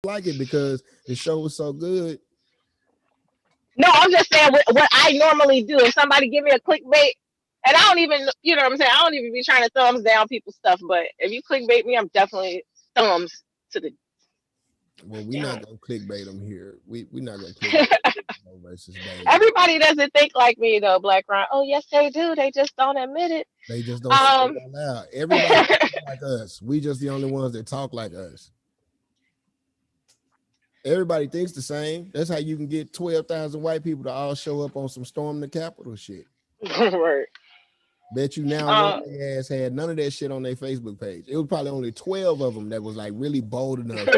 like it because the show was so good. No, I'm just saying what I normally do. If somebody give me a clickbait, and I don't even, you know what I'm saying? I don't even be trying to thumbs down people's stuff. But if you clickbait me, I'm definitely thumbs to the Well, we're not down. gonna clickbait them here. We're not gonna clickbait Deveaux versus Dailey. Everybody doesn't think like me though, Black Ron. Oh yes, they do. They just don't admit it. They just don't say it Um, out loud. Everybody think like us. We just the only ones that talk like us. Everybody thinks the same. That's how you can get 12,000 white people to all show up on some storm the Capitol shit. right. Bet you now none of Um, their ass had none of that shit on their Facebook page. It was probably only 12 of them that was like really bold enough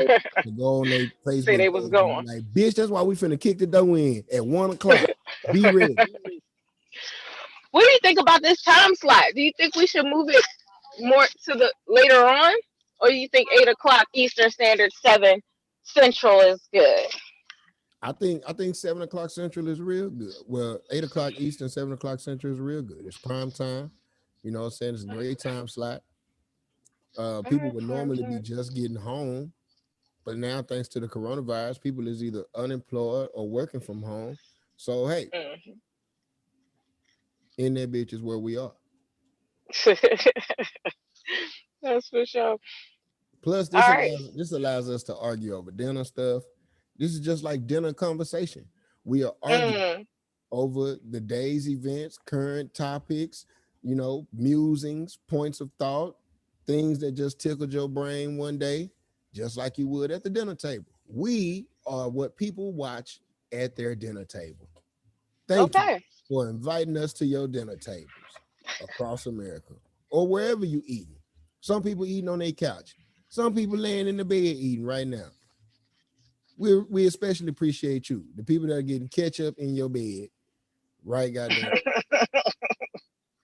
to go on their say Facebook they was page and be going. like, bitch, that's why we finna kick the dough in at 1 o'clock. Be ready. What do you think about this time slot? Do you think we should move it more to the later on, or do you think 8 o'clock Eastern Standard, 7 Central is good? I think 7 o'clock Central is real good. Well, 8 o'clock Eastern, 7 o'clock Central is real good. It's prime time. You know what I'm saying? It's a great time slot. People Alright, would prime normally be time. just getting home, but now thanks to the coronavirus, people is either unemployed or working from home. So hey, Mhm. in that bitch is where we are. That's for sure. Plus, All right. this allows us to argue over dinner stuff. This is just like dinner conversation. We are arguing Mm. over the day's events, current topics, musings, points of thought, things that just tickled your brain one day, just like you would at the dinner table. We are what people watch at their dinner table. Thank you Okay. for inviting us to your dinner tables across America or wherever you eating. Some people eating on their couch. Some people laying in the bed eating right now. We especially appreciate you, the people that are getting ketchup in your bed. Right, goddamn.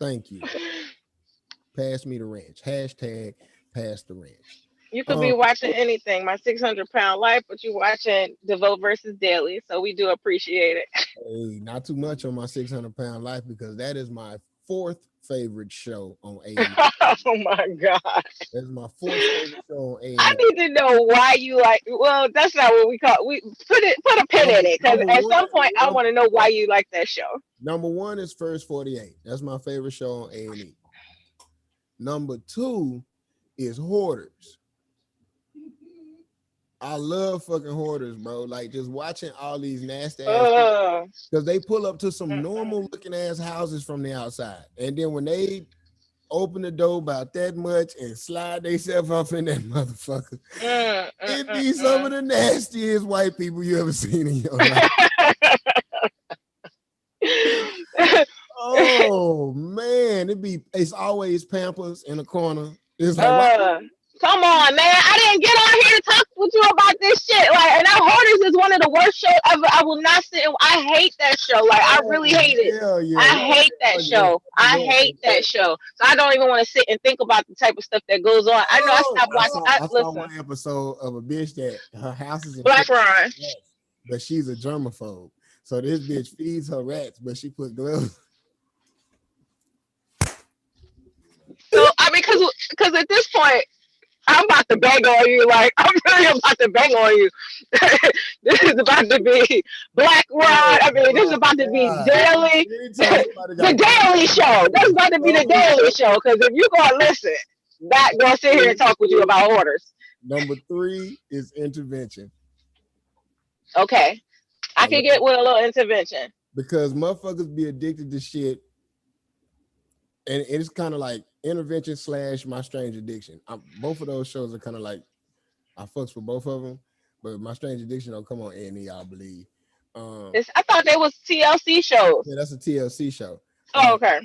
Thank you. Pass me the ranch. Hashtag pass the ranch. You could be Um, watching anything, my 600 pound life, but you watching Devoe versus Daily, so we do appreciate it. hey, not too much on my 600 pound life because that is my fourth favorite show on A&E. Oh my god. That's my fourth favorite show on I A&E. need to know why you like. Well, that's not what we call. We put a pin Number in it because number at one, some point I number, want to know why you like that show. number one is First 48. That's my favorite show on A&E. Number two is Hoarders. I love fucking Hoarders, bro. Like just watching all these nasty ass people Uh, because they pull up to some mm-mm, normal looking ass houses from the outside, and then when they open the door about that much and slide themselves off in that motherfucker, mm, mm, it mm, be some of mm. the nastiest white people you ever seen in your life. Oh man, it's always Pampers in the corner. It's like why? uh, Come on, man! I didn't get on here to talk with you about this shit. Like, and that Hoarders is one of the worst shows ever. I will not sit. I hate that show. Like, I really Oh hate it. hell yeah, I hate that yeah, show. I yeah. hate that show. So I don't even want to sit and think about the type of stuff that goes on. I know I Oh, stopped watching. I saw Listen, one episode of a bitch that her house is Black infested Ron. with rats, but she's a germaphobe. So this bitch feeds her rats, but she put gloves. So I mean, because at this point, I'm about to bang on you. Like I'm really about to bang on you. This is about to be Black Rod. Oh I mean, this is my about to be god! Daily. Anytime somebody The got called Daily Black Show. That's is about to be the always Daily Show. Because if you gonna listen, not gonna sit here and talk with you about orders. number three is intervention. Okay, I I can love get with a little intervention. because motherfuckers be addicted to shit, and it's kind of like intervention slash my strange addiction. Both of those shows are kind of like I fucks with both of them, but my strange addiction don't come on A&E, I believe. I thought they was TLC shows. Yeah, that's a TLC show. Oh, Uh, okay.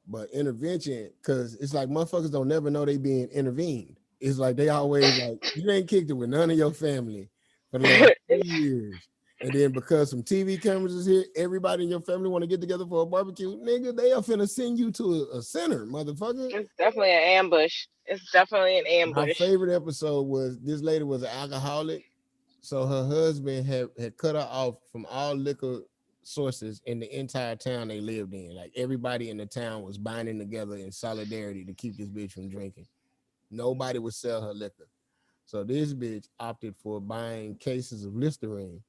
but intervention, because it's like motherfuckers don't never know they being intervened. It's like they always like you ain't kicked it with none of your family for the last 3 years. And then because some TV cameras is here, everybody in your family want to get together for a barbecue. Nigga, they are finna send you to a center, motherfucker. It's definitely an ambush. It's definitely an My ambush. favorite episode was this lady was an alcoholic. So her husband had cut her off from all liquor sources in the entire town they lived in. Like everybody in the town was binding together in solidarity to keep this bitch from drinking. Nobody would sell her liquor. So this bitch opted for buying cases of Listerine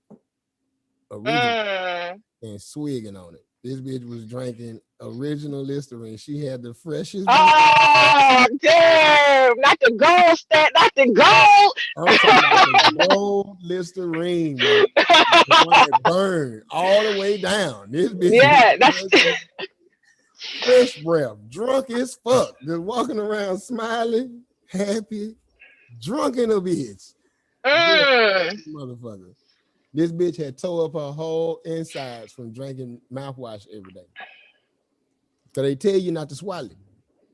original Mm. and swigging on it. This bitch was drinking original Listerine. She had the freshest blue. Oh, damn. Not the gold stat, not the gold. I'm talking about the gold Listerine, man. The one that burned all the way down. This bitch Yeah, that's was fresh breath, drunk as fuck, just walking around smiling, happy, drunk in a bitch. This mm. motherfucker. This bitch had tore up her whole insides from drinking mouthwash every day. So they tell you not to swallow it.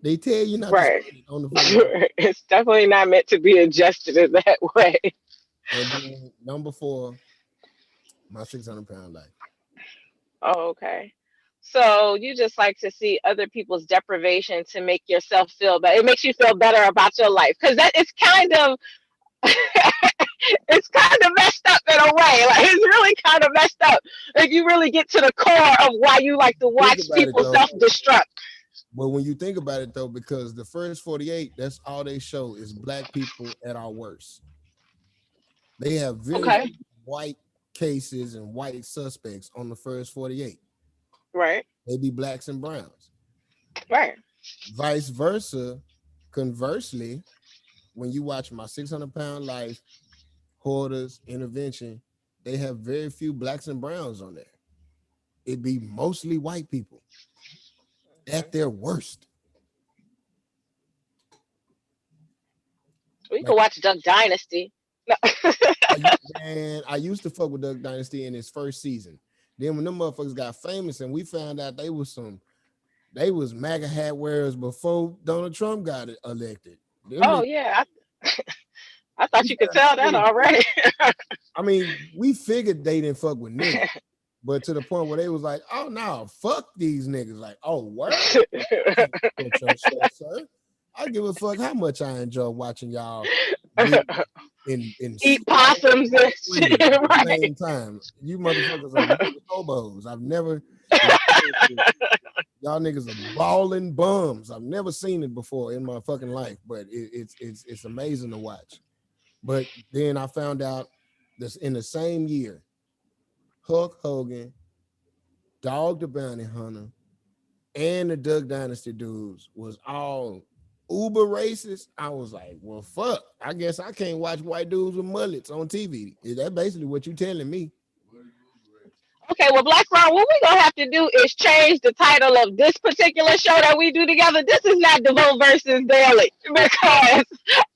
They tell you not to Right. swallow it on the fucking bottle. It's definitely not meant to be adjusted in that way. And then number 4, my 600-pound life. Oh, okay. So you just like to see other people's deprivation to make yourself feel better. It makes you feel better about your life because that is kind of it's kind of messed up in a way. Like it's really kind of messed up if you really get to the core of why you like to Think watch about it people though. self-destruct. But when you think about it though, because the first 48, that's all they show is black people at our worst. They have very Okay. few white cases and white suspects on the first 48. Right. They be blacks and browns. Right. Vice versa, conversely, when you watch my 600-pound life, Hoarders, Intervention, they have very few blacks and browns on there. It be mostly white people at their worst. We could Like, watch Duck Dynasty. No. I used to fuck with Duck Dynasty in its first season. Then when them motherfuckers got famous and we found out they was MAGA hat wearers before Donald Trump got elected. Them Oh niggas, yeah, I thought we you could found tell out they that was, already. I mean, we figured they didn't fuck with niggas, but to the point where they was like, oh no, fuck these niggas. Like, oh, word? Sir. I give a fuck how much I enjoy watching y'all be in Eat small possums and shit, at the right? same time. You motherfuckers are really hobos. I've never experienced y'all niggas are balling bums. I've never seen it before in my fucking life, but it's amazing to watch. But then I found out this in the same year, Hulk Hogan, Dog the Bounty Hunter, and the Duck Dynasty dudes was all uber racist. I was like, well, fuck. I guess I can't watch white dudes with mullets on TV. Is that basically what you telling me? Okay, well, Black Ron, what we gonna have to do is change the title of this particular show that we do together. This is not Deveaux versus Dailey because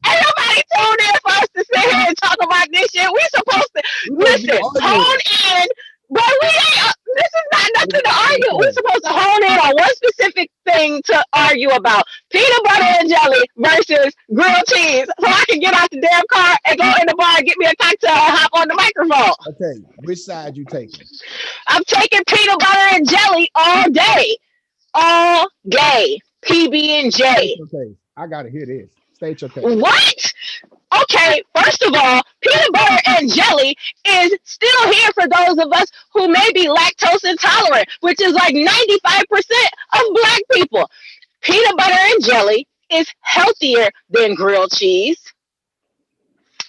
ain't nobody tuned in for us to sit here and talk about this shit. We supposed to We supposed to be listen, arguing. hone in, but we ain't. This is not nothing to argue. We're Okay. supposed to hone in on one specific thing to argue about: peanut butter and jelly versus grilled cheese. So I can get out the damn car and go in the bar and get me a cocktail and hop on the microphone. Okay, which side you taking? I'm taking peanut butter and jelly all day. PB and State J. your case. I gotta hear this. State your case. What? Okay, first of all, peanut butter and jelly is still here for those of us who may be lactose intolerant, which is like 95% of black people. Peanut butter and jelly is healthier than grilled cheese.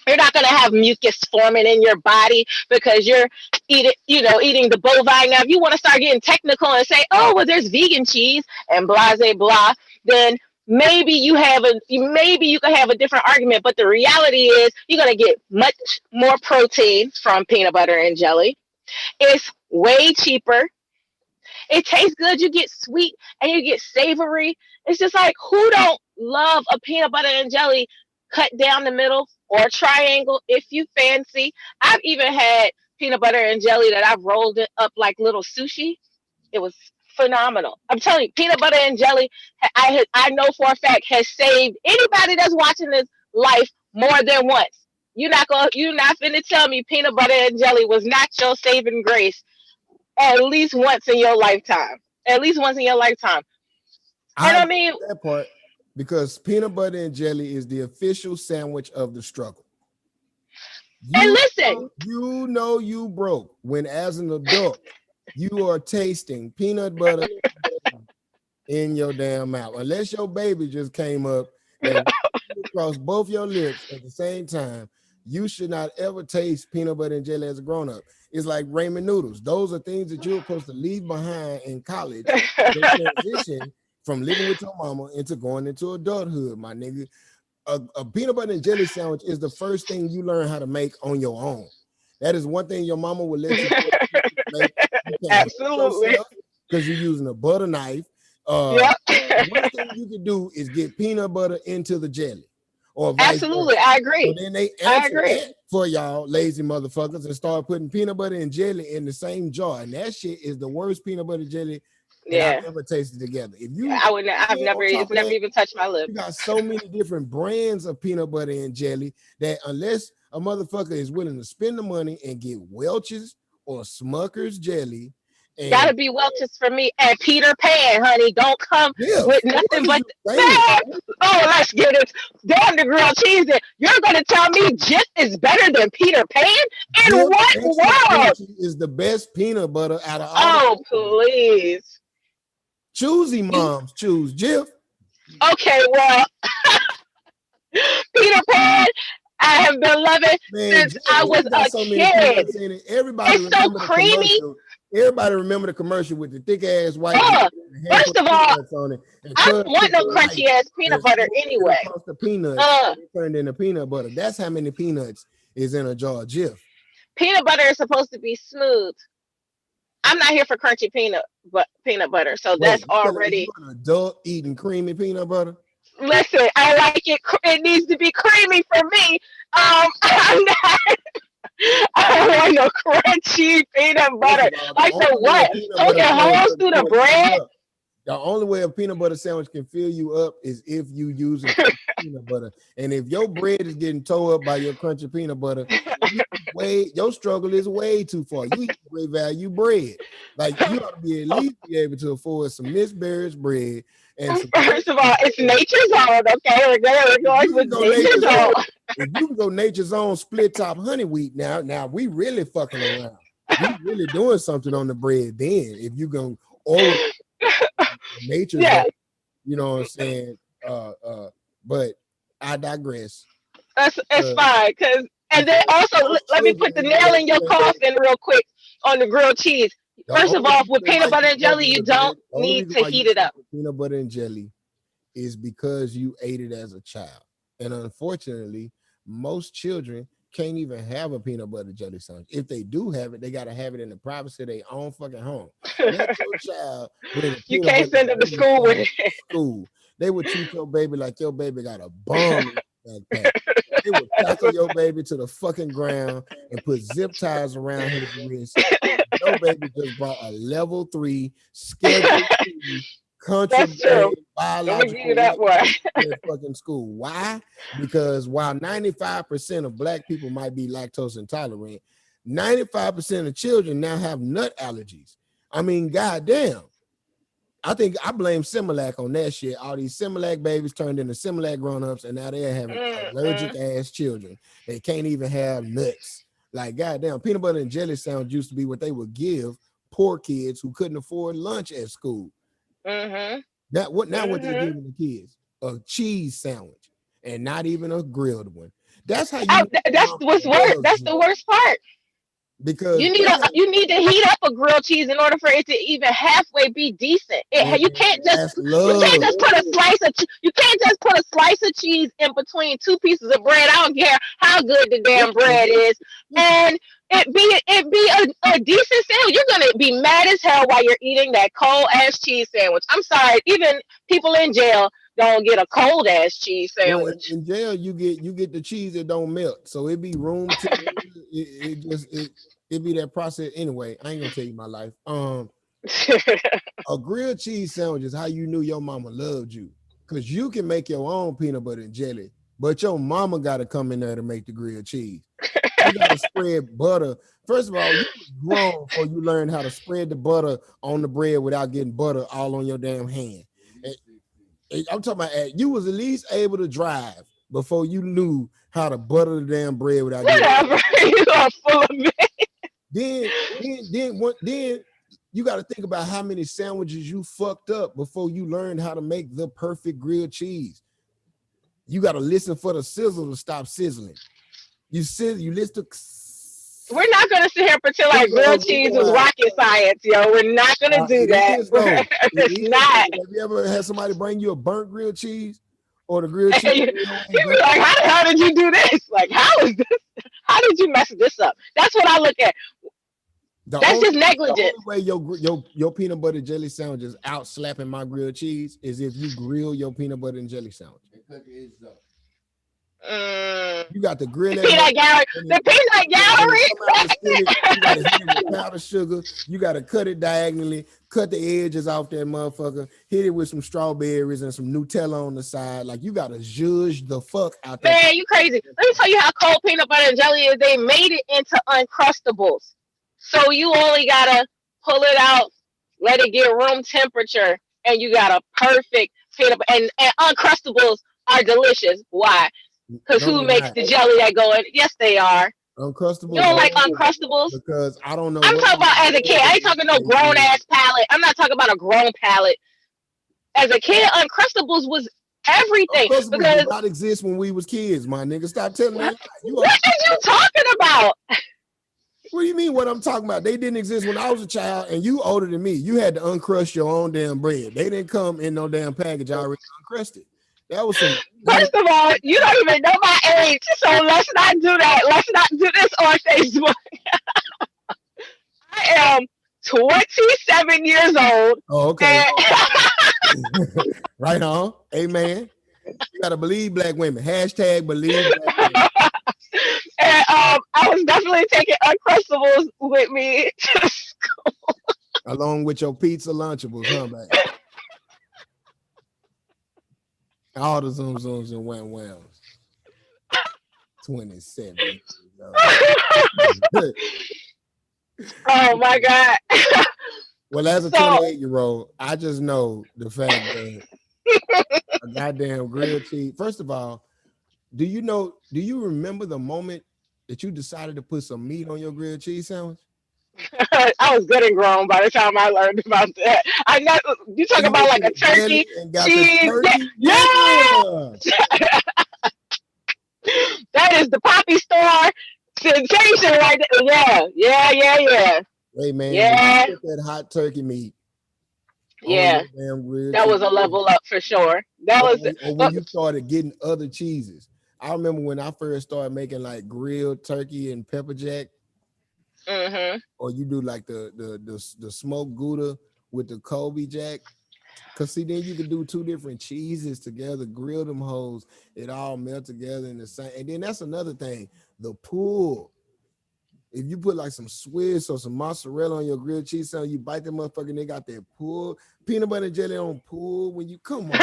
You're not going to have mucus forming in your body because you're eating the bovine. Now, if you want to start getting technical and say, oh, well, there's vegan cheese and blah, blah, blah, then maybe you can have a different argument. But the reality is you're going to get much more protein from peanut butter and jelly. It's way cheaper. It tastes good. You get sweet and you get savory. It's just like, who don't love a peanut butter and jelly cut down the middle or triangle if you fancy? I've even had peanut butter and jelly that I've rolled it up like little sushi. It was phenomenal. I'm telling you, peanut butter and jelly, I know for a fact, has saved anybody that's watching this life more than once. You're not finna tell me peanut butter and jelly was not your saving grace at least once in your lifetime. At least once in your lifetime. And I I agree mean, with that part because peanut butter and jelly is the official sandwich of the struggle. and You listen, you broke when as an adult you are tasting peanut butter in your damn mouth. Unless your baby just came up and across both your lips at the same time. You should not ever taste peanut butter and jelly as a grown-up. It's like ramen noodles. Those are things that you're supposed to leave behind in college. The transition from living with your mama into going into adulthood, my nigga. A peanut butter and jelly sandwich is the first thing you learn how to make on your own. That is one thing your mama will let you make. You can't help Absolutely. yourself because you're using a butter knife. Yep. The worst thing you can do is get peanut butter into the jelly or vice Absolutely. versa. I So agree. then they I answer agree. that for y'all lazy motherfuckers and start putting peanut butter and jelly in the same jar. And that shit is the worst peanut butter jelly that I've Yeah. ever tasted together. If you I would. I've then never. on top It's of never that, even touched my lips. you got so many different brands of peanut butter and jelly that unless a motherfucker is willing to spend the money and get Welch's or Smucker's jelly and Gotta be Welch's for me. And Peter Pan, honey. Don't come Biff, with what nothing are but you saying? Biff. Oh, let's get it. Damn the grilled cheese. You're gonna tell me Jif is better than Peter Pan? In Jif what extra world? crunchy is the best peanut butter out of all the Oh, please. choosy You moms choose Jif. okay? Well, Peter Pan, I have been loving Man, since I was Jif got a so many kid. peanuts in it. Everybody It's so remember the creamy. commercial. Everybody remember the commercial with the thick ass white bread Ugh. and a handful First of of all, peanuts on it. And I Cuz don't want took no the knife crunchy ass and peanut butter smoothed it anyway. across the peanuts Uh, and it turned into peanut butter. That's how many peanuts is in a jar of Jif. Peanut butter is supposed to be smooth. I'm not here for crunchy but peanut butter. So that's Wait, you telling me already. you an adult eating creamy peanut butter? Listen, I like it. It needs to be creamy for me. I'm not. I don't want no crunchy peanut First butter. of all, the Like the only way a what? peanut butter Poking sandwich holes can through the fill you bread. up, the only way a peanut butter sandwich can fill you up is if you using peanut butter. And if your bread is getting tore up by your crunchy peanut butter, your struggle is way too far. You eat great value bread. Like you ought to be at least be able to afford some Miss Barrett's bread and some First of all, it's nature's own. Okay, we're if going you can with go nature's nature's own. own, if you can go nature's own split top honey wheat now we really fucking around. We really doing something on the bread then. If you go or nature's own, Yeah, you know what I'm saying? But I digress. it's Uh, fine. And then because also most let me children put the need to nail in your understand coffin real quick on the grilled cheese. the First of only all, with reason peanut why butter you and fuck jelly, with you it, Brett, don't the only need reason to why you heat it fuck up. with peanut butter and jelly is because you ate it as a child. And unfortunately, most children can't even have a peanut butter jelly sandwich. If they do have it, they got to have it in the privacy of their own fucking home. Let your child bring a You peanut can't butter send them to jelly school with sandwich it. to school. They would treat your baby like your baby got a bomb in his backpack. They would tackle your baby to the fucking ground and put zip ties around his wrist. Your baby just brought a level 3 schedule C That's true. contraband I'm gonna give you biological that weapon one. in fucking school. Why? Because while 95% of black people might be lactose intolerant, 95% of children now have nut allergies. I mean, goddamn. I think I blame Similac on that shit. All these Similac babies turned into Similac grown-ups, and now they're having allergic Mm-mm. ass children. They can't even have nuts. Like goddamn, peanut butter and jelly sandwich used to be what they would give poor kids who couldn't afford lunch at school. Mhm. Now what they Mhm. giving the kids? A cheese sandwich, and not even a grilled one. That's how you know your That's mama what's worse. loves That's you the worst part. because that's how You need to heat up a grilled cheese in order for it to even halfway be decent. man, that's You can't love. just put a you can't just put a slice of cheese in between two pieces of bread. I don't care how good the damn Listen, bread is, listen. and it be a decent sandwich. You're gonna be mad as hell while you're eating that cold ass cheese sandwich. I'm sorry, even people in jail don't get a cold ass cheese Well, sandwich. in jail you get the cheese that don't melt, so it be room to it be that process anyway. I ain't gonna tell you my life. A grilled cheese sandwich is how you knew your mama loved you, cause you can make your own peanut butter and jelly, but your mama got to come in there to make the grilled cheese. You got to spread butter. First of all, you was grown before you learned how to spread the butter on the bread without getting butter all on your damn hand. I'm talking about you was at least able to drive before you knew how to butter the damn bread without getting. Whatever. You are full of it. Then you got to think about how many sandwiches you fucked up before you learned how to make the perfect grilled cheese. You got to listen for the sizzle to stop sizzling. You listen. We're not gonna sit here and pretend like grilled cheese is rocket science, yo. We're not gonna do that. It's not. Have you ever had somebody bring you a burnt grilled cheese or the grilled cheese? You be like, how the hell did you do this? Like, how is this? How did you mess this up? That's what I look at. That's just negligent. The only way your peanut butter jelly sandwich is out slapping my grilled cheese is if you grill your peanut butter and jelly sandwich. You got the grill. The peanut gallery. You got to hit it with powdered sugar. You got to cut it diagonally. Cut the edges off that motherfucker. Hit it with some strawberries and some Nutella on the side. Like you got to zhuzh the fuck out there. Man, you crazy. Let me tell you how cold peanut butter and jelly is. They made it into Uncrustables. So you only got to pull it out, let it get room temperature, and you got a perfect peanut butter. And Uncrustables are delicious. Why? Because who makes the jelly that go in? Yes, they are. Uncrustables. You don't like Uncrustables? Because I don't know. I'm talking about as a kid. I ain't talking no grown ass palate. I'm not talking about a grown palate. As a kid, Uncrustables was everything. Uncrustables did not exist when we was kids, my nigga. Stop telling me. What are you talking about? What do you mean what I'm talking about? They didn't exist when I was a child, and you older than me. You had to uncrust your own damn bread. They didn't come in no damn package already uncrusted. That was some. First of all, you don't even know my age, so let's not do that. Let's not do this on Facebook. I am 27 years old. Oh, okay. Right on. Amen. You gotta believe black women. Hashtag believe black women. And I was definitely taking Uncrustables with me to school. Along with your pizza Lunchables, huh, man? All the zoom zooms and wham whams. 27. Oh my God. Well, as a 28-year-old, I just know the fact that a goddamn grilled cheese. First of all, do you remember the moment that you decided to put some meat on your grilled cheese sandwich? I was good and grown by the time I learned about that. I know you talk about like a turkey, cheese. Yeah. That is the Poppy Star sensation right there. Yeah. Hey man, yeah. That hot turkey meat. Yeah, that was a level up for sure. That was when you started getting other cheeses. I remember when I first started making like grilled turkey and pepper jack. Mm-hmm. Or you do like the smoked Gouda with the Colby Jack. Cause see, then you can do two different cheeses together, grill them hoes, it all melt together in the same. And then that's another thing, the pull. If you put like some Swiss or some mozzarella on your grilled cheese sandwich, you bite that motherfucker and they got that pull. Peanut butter and jelly on pull when you come on.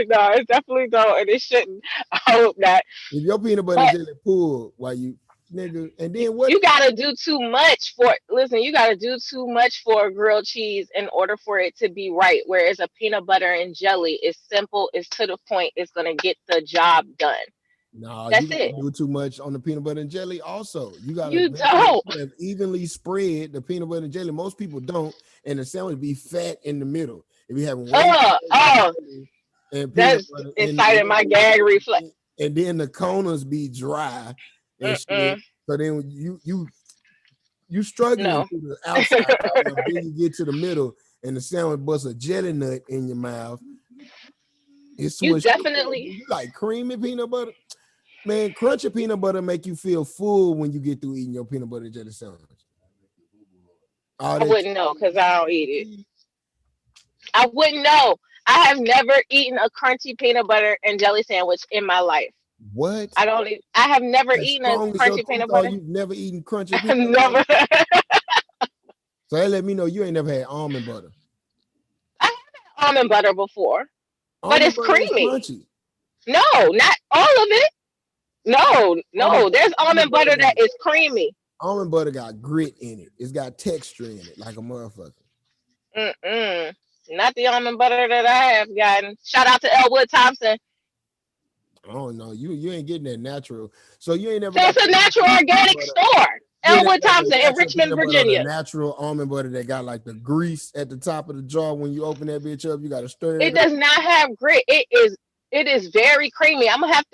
No, it definitely don't, and it shouldn't. I hope not. If your peanut butter and jelly pull while you nigga, and then what you gotta do too much for you gotta do too much for grilled cheese in order for it to be right. Whereas a peanut butter and jelly is simple, it's to the point, it's gonna get the job done. No, that's you it. Do too much on the peanut butter and jelly. Also, you got to evenly spread the peanut butter and jelly. Most people don't, and the sandwich be fat in the middle. If you have and that's inciting my gag reflex. And then the corners be dry and shit. So then you struggling through the outside, and then you get to the middle, and the sandwich busts a jelly nut in your mouth. It's you definitely you like creamy peanut butter. Man, crunchy peanut butter make you feel full when you get through eating your peanut butter and jelly sandwich. I wouldn't know because I don't eat it. I wouldn't know. I have never eaten a crunchy peanut butter and jelly sandwich in my life. What? I have never eaten a crunchy peanut butter. You've never eaten crunchy peanut butter? Never. So that let me know you ain't never had almond butter. I have had almond butter before, but it's creamy. Crunchy. No, not all of it. No. There's almond butter that is creamy. Almond butter got grit in it. It's got texture in it, like a motherfucker. Not the almond butter that I have gotten. Shout out to Elwood Thompson. Oh no, you ain't getting that natural. So you ain't never. That's a natural organic store. Elwood Thompson in Richmond, Virginia. Natural almond butter that got like the grease at the top of the jar. When you open that bitch up, you got to stir it. It does not have grit. It It is very creamy. I'm gonna have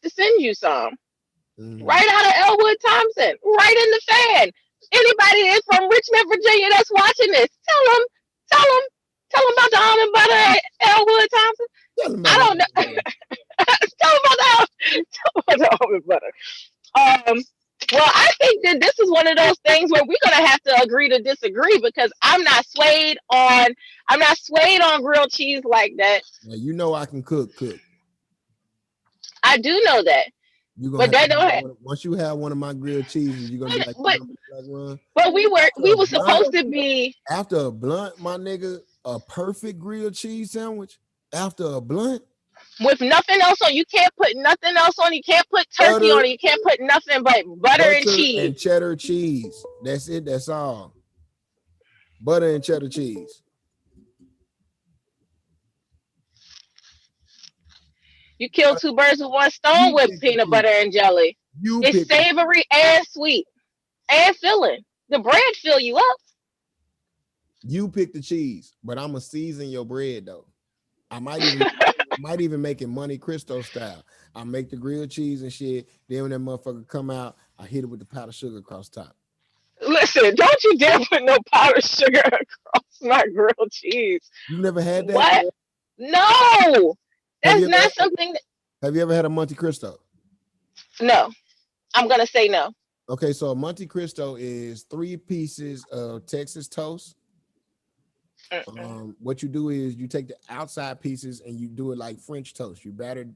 to send you some. Mm. Right out of Elwood Thompson, right in the fan. Anybody is from Richmond, Virginia that's watching this, tell them, tell them about the almond butter at Elwood Thompson. Tell them I about don't know. that. tell them about the almond butter. Um, well, I think that this is one of those things where we're gonna have to agree to disagree because I'm not swayed on grilled cheese like that. Now, you know I can cook. I do know that, You're gonna but have to that don't. have once you have one of my grilled cheeses, you're gonna be like, you But know, Black Run. but we were After we a were blunt, supposed to be after a blunt, my nigga, a perfect grilled cheese sandwich. After a blunt, with nothing else on. You can't put nothing else on. You can't put turkey butter, on it. You can't put nothing but butter and butter, cheese. and cheddar cheese. That's it. That's all. Butter and cheddar cheese. You kill two birds with one stone You with pick the peanut cheese. butter and jelly. You It's pick the cheese. savory and sweet and filling. The bread fill you up. You pick the cheese, but I'm gonna season your bread though. I might even make it Monte Cristo style. I make the grilled cheese and shit. Then when that motherfucker come out, I hit it with the powdered sugar across top. Listen, don't you dare put no powdered sugar across my grilled cheese. You never had that? What? No, Have that's you ever not something. have you ever had a Monte Cristo? No, I'm gonna say no. Okay, so a Monte Cristo is 3 pieces of Texas toast. Mm-mm. What you do is you take the outside pieces and you do it like French toast. You batter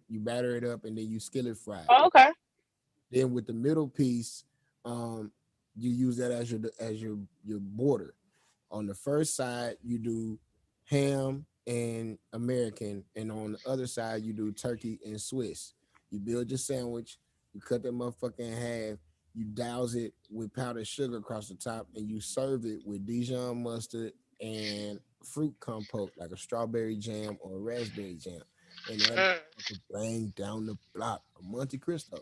it up and then you skillet fry it. Oh, okay. Then with the middle piece, you use that as your border. On the first side, you do ham and American, and on the other side, you do turkey and Swiss. You build your sandwich, you cut that motherfucker in half, you douse it with powdered sugar across the top, and you serve it with Dijon mustard and fruit compote, like a strawberry jam or a raspberry jam. And that Mm. bang down the block, a Monte Cristo.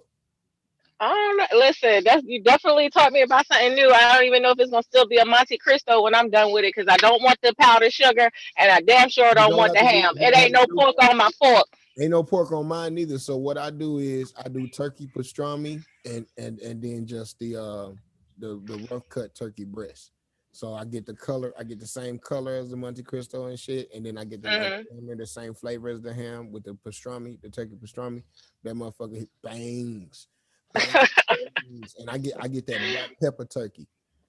I don't know. Listen, that's you definitely taught me about something new. I don't even know if it's gonna still be a Monte Cristo when I'm done with it because I don't want the powdered sugar and I damn sure You don't don't want have the to do. ham. You It don't have ain't to no do. pork on my fork. Ain't no pork on mine neither. So what I do is I do turkey pastrami and then just the rough cut turkey breast. So I get the color, I get the same color as the Monte Cristo and shit, and then I get Hmm. the same flavor as the ham with the pastrami, the turkey pastrami. That motherfucker bangs, bangs, and I get that black pepper turkey.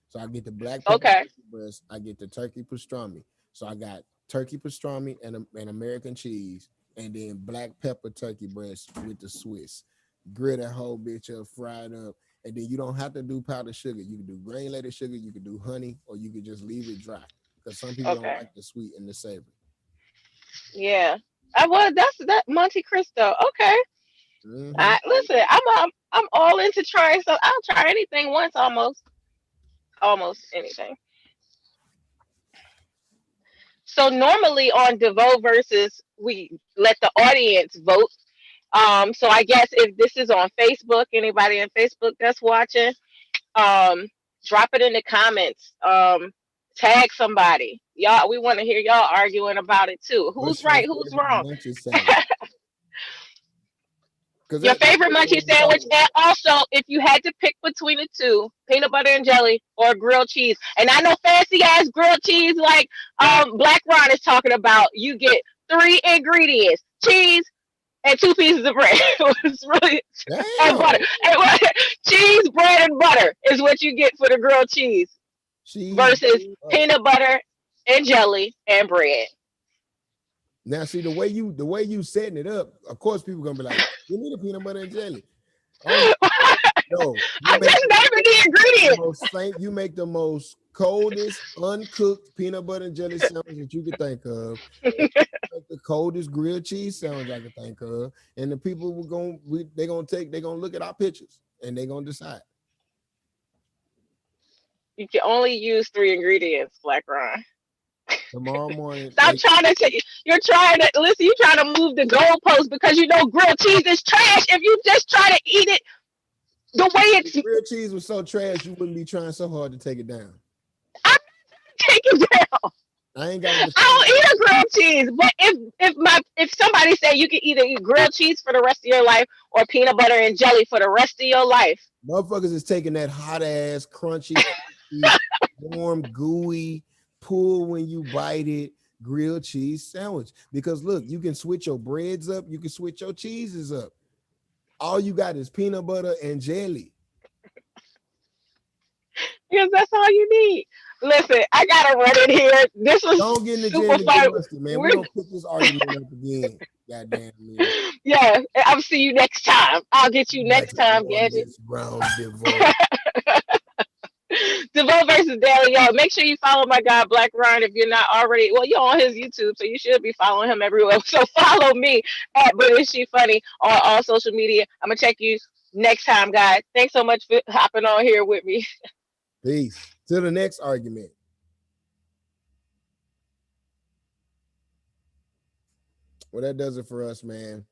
So I get the black pepper Okay. turkey breast. I get the turkey pastrami. So I got turkey pastrami and American cheese, and then black pepper turkey breast with the Swiss. Grill that whole bitch up, fry it up, and then you don't have to do powdered sugar. You can do granulated sugar, you can do honey, or you can just leave it dry. Because some people don't Okay. like the sweet and the savory. Yeah. Well, that's that Monte Cristo. Okay. Hmm. I listen. I'm all into trying. So I'll try anything once, almost anything. So normally on Devoe versus we let the audience vote. So I guess if this is on Facebook, anybody on Facebook that's watching, um, drop it in the comments. Tag somebody. Y'all, we want to hear y'all arguing about it too. Who's What's your right? Who's favorite wrong? lunch sandwich? Because Your that's favorite really munchie what we're sandwich, talking and also if you had to pick between the two, peanut butter and jelly or grilled cheese. And I know fancy ass grilled cheese like Black Ron is talking about. You get three ingredients: cheese and two pieces of bread. It's really about. and butter. Damn. Cheese, bread, and butter is what you get for the grilled cheese Cheese. versus Butter. peanut butter and jelly and bread. Now, see the way you setting it up. Of course, people gonna be like, "Give me the peanut butter and jelly." Oh no, you I'm make just naming the the ingredients. most you make the most coldest uncooked peanut butter and jelly sandwich that you could think of. And you make the coldest grilled cheese sandwich I could think of, and the people will they gonna look at our pictures and they gonna decide. You can only use three ingredients, Black Ron. Tomorrow morning, Stop trying to say you're trying to listen. You're trying to move the goalpost because you know grilled cheese is trash. If you just try to eat it the way if it's grilled cheese was so trash, you wouldn't be trying so hard to take it down. I'm taken down. I ain't got to I defend don't eat a myself. grilled cheese, but if somebody said you could either eat grilled cheese for the rest of your life or peanut butter and jelly for the rest of your life, Motherfuckers is taking that hot ass, crunchy, crispy, warm, gooey, pull when you bite it, grilled cheese sandwich. Because look, you can switch your breads up, you can switch your cheeses up. All you got is peanut butter and jelly. because that's all you need. Listen, I gotta run it here. This was Don't get in the super gym to get fun. musty, man. We're We're gonna pick this argument up again. Goddamn me. yeah. I'll see you next time. I'll get you Back next time, on Gadget. this round Deveaux. Deveaux versus Dailey, yo. Make sure you follow my guy Black Ryan if you're not already. Well, you're on his YouTube, so you should be following him everywhere. So follow me at But Is She Funny on all social media. I'm gonna check you next time, guys. Thanks so much for hopping on here with me. Peace. To the next argument. Well, that does it for us, man.